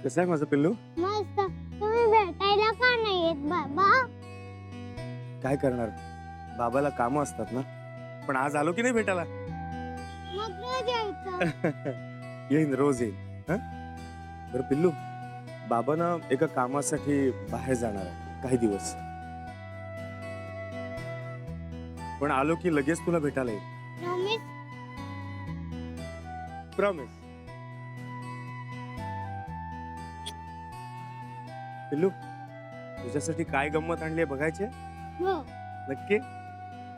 कसं आहे माझं पिल्लू? मस्त. तुम्ही भेटायला का नाही येत बाबा? काय करणार, बाबाला कामं असतात ना. पण आज आलो की नाही भेटायला? मग रोज यायचं. येईन, रोज येईन. हं? बरं पिल्लू, बाबा ना एका कामासाठी बाहेर जाणार आहे काही दिवस, पण आलो की लगेच तुला भेटायला येईल. प्रॉमिस? प्रॉमिस. पिल्लू, तुझ्यासाठी काय गंमत आणली बघायचे? हो. नक्की?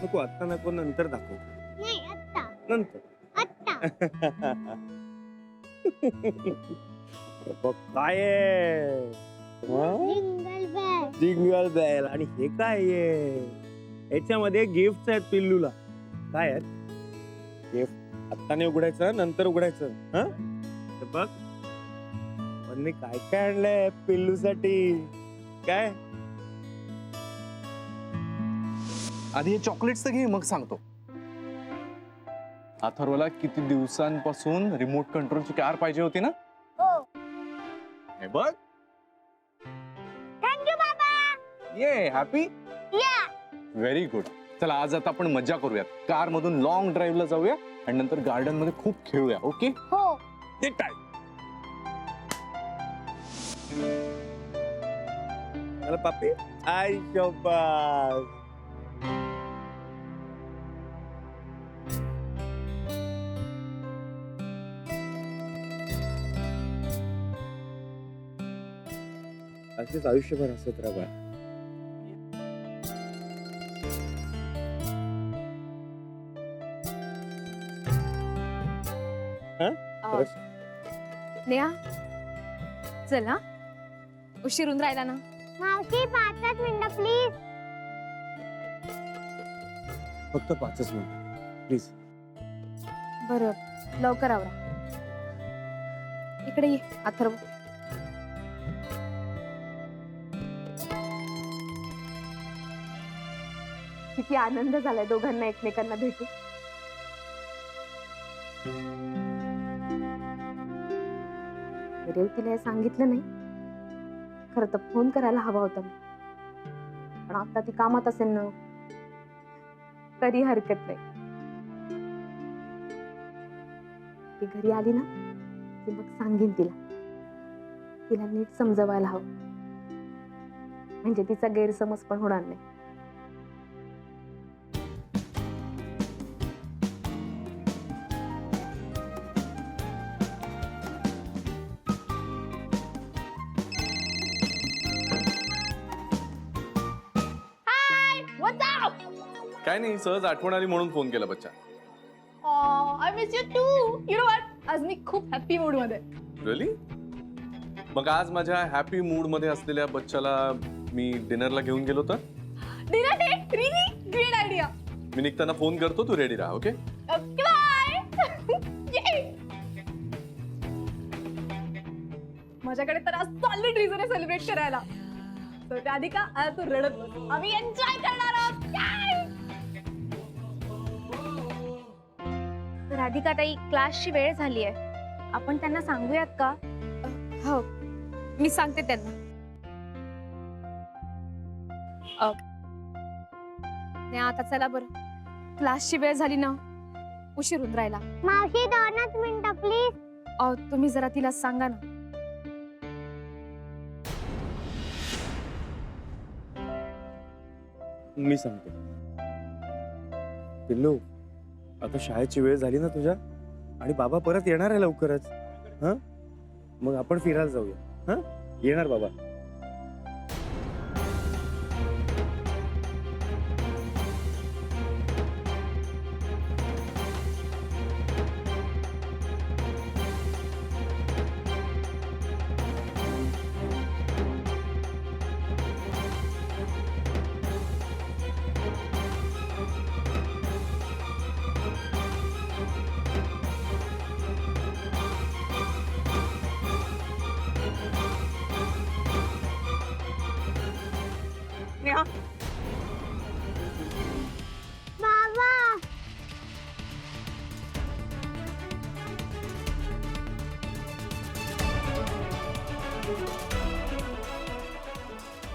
नको आत्ता, नको, नंतर दाखव. नाही आत्ता. नंतर. आत्ता. बघ काय आहे? Jingle bell. Jingle bell. आणि हे काय आहे? याच्यामध्ये गिफ्ट आहेत पिल्लूला. काय आहेत गिफ्ट? आत्ता नाही उघडायचं, नंतर उघडायचं. हं? हे बघ, पण मी काय काय आणलंय पिल्लूसाठी. काय? आधी हे चॉकलेट्स घे, मग सांगतो. अथर्वला किती दिवसांपासून रिमोट कंट्रोलची कार पाहिजे होती ना? हो. हे बघ. थँक यू बाबा. ये हॅपी. या. Very good. चला आज आता आपण मज्जा करूयात. कार मधून लॉंग ड्राईव्हला जाऊया आणि नंतर गार्डन मध्ये खूप खेळूया. ओके? हो. ते काय? मला पापी आई शोबास. असेच आयुष्यभर हसत राहा बाळा. खरंच? नेहा चल हा, उशीर होऊन राहिला ना. मावशी 5 मिनिटं प्लीज. फक्त 5 मिनिट प्लीज. बरं लवकर आवरा. इकडे ये अथर्व. किती आनंद झालाय दोघांना एकमेकांना भेटून. रेवतीला हे सांगितलं नाही. खरं तर फोन करायला हवा होता मी, पण आता ती कामात असेल ना, तरी हरकत नाही. ती घरी आली ना की मग सांगेन तिला नीट समजवायला हवं, म्हणजे तिचा गैरसमज पण होणार नाही. काय नाही, सहज आठवण आली म्हणून फोन केला बच्चा. I miss you too. You know what, आज मी खूप हॅपी मूड मध्ये. रिअली? मग आज माझ्या हॅपी मूड मध्ये असलेल्या बच्चाला मी डिनरला घेऊन गेलो तर? Dinner date? Really great idea. मी निघताना फोन करतो, तू रेडी राहा. ओके? Okay bye. माझ्याकडे तर आज सॉलिड रिझन आहे सेलिब्रेट करायला. तर राधिका आज तू रडत बस, आम्ही एन्जॉय करणार आहोत. राधिका ताई, क्लासची वेळ झाली आहे, आपण त्यांना सांगूयात का? हो, मी सांगते त्यांना. नाही आता चला बरं, क्लासची वेळ झाली ना, उशीर होऊन राहिला. मावशी 2 मिनिटं प्लीज. तुम्ही जरा तिला सांगा ना. मी सांगतो. पिल्लू, आता शाळेची वेळ झाली ना तुझ्या, आणि बाबा परत येणार आहे लवकरच. हं? मग आपण फिरायला जाऊया. हं? येणार बाबा.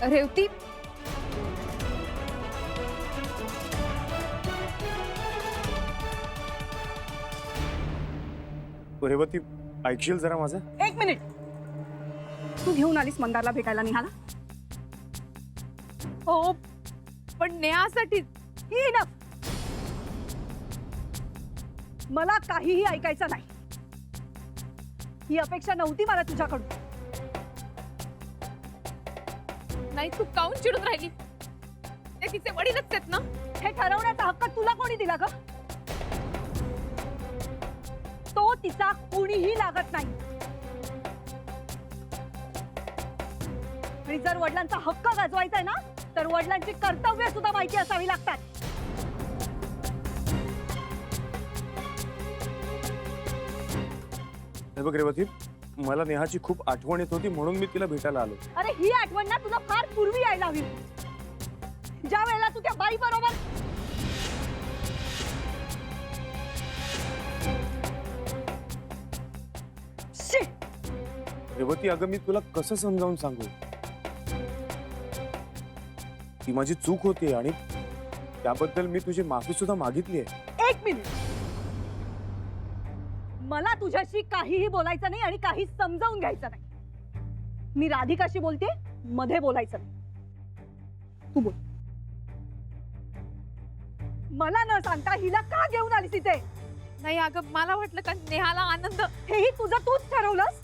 रेवती रेवती ऐकशील जरा माझं? एक मिनिट, तू घेऊन आलीस मंदारला भेटायला निहाला? हो पण नेहासाठी मला काहीही ऐकायचं नाही. ही अपेक्षा नव्हती मला तुझ्याकडून. नाही तू काऊन चिडून राहिली? ते तिचे वडीलच आहेत ना. हे ठरवण्याचा हक्क तुला कोणी दिला ग? तो तिचा कुणीही लागत नाही. आणि जर वडिलांचा हक्क गाजवायचा आहे ना तर वडिलांची कर्तव्य सुद्धा माहिती असावी लागतात. हे बघ रेवती, मला नेहाची खूप आठवण येत होती म्हणून मी तिला भेटायला आलो. अरे ही आठवण ना तुला फार पूर्वी यायला हवी. ज्या वेळेला तू त्या बाई बरोबर रेवती, अगं मी तुला कसं समजावून सांगू? ती माझी चूक होती आणि त्याबद्दल मी तुझी माफी सुद्धा मागितली आहे. एक मिनिट, मला तुझ्याशी काहीही बोलायचं नाही आणि काही समजावून घ्यायचं नाही. मी राधिकाशी बोलते, मध्ये बोलायचं नाही. तू बोल. मला न सांगता हिला का घेऊन आलीस इथे? नाही अगं मला वाटलं का नेहाला आनंद. हेही तुझं तूच ठरवलंस.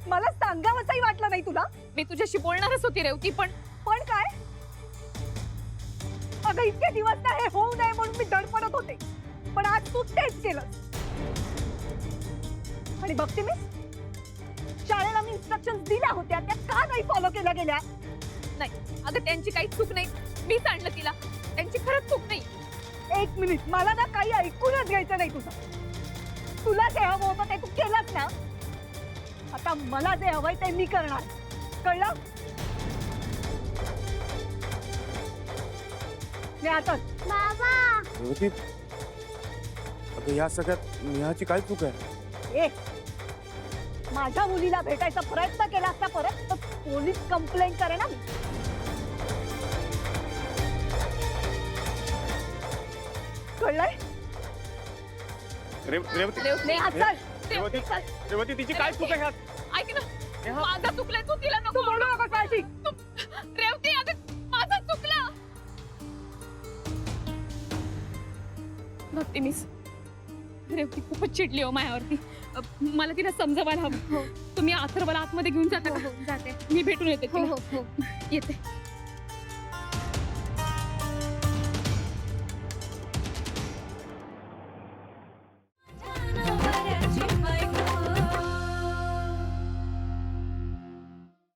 मला सांगावंसही वाटलं नाही तुला. मी तुझ्याशी बोलणारच होती रेवती पण काय अगं इतके दिवस ना हे होऊ नये म्हणून मी धडपडत होते, पण आज तू तेच केलं. आणि बघते मी शाळेला मी इन्स्ट्रक्शन दिल्या होत्या त्या का नाही फॉलो केल्या गेल्या? नाही अगं त्यांची काही चूक नाही. मीच आणलं तिला. त्यांची खरंच चूक नाही. एक मिनिट, मला ना काही ऐकूनच घ्यायचं नाही तुझं. तुला जे हवं होतं ते तू केलंच ना. आता मला जे हवंय ते मी करणार. कळलं? आता बाबा रेवती, अगं या सगळ्यात नेहाची काय चूक आहे? ए माझ्या मुलीला भेटायचा प्रयत्न केला असता परत तर पोलीस कंप्लेंट करे ना मी. कळलंय? रेवती, नेहा चल. रेवती, रेवती तिची काय चूक आहे ह्यात? ऐक ना माझं चुकलंय. तू तिला तू नको बोलू नका काळजी. रेवती अगं माझं चुकलं. भक्ती मिस रेवती खूपच चिडली हो माझ्यावरती. मला तिला समजवायला हवं. तुम्ही अथर्वला आतमध्ये घेऊन जाता का? जाते. मी भेटून येते हो तिला. हो हो येते.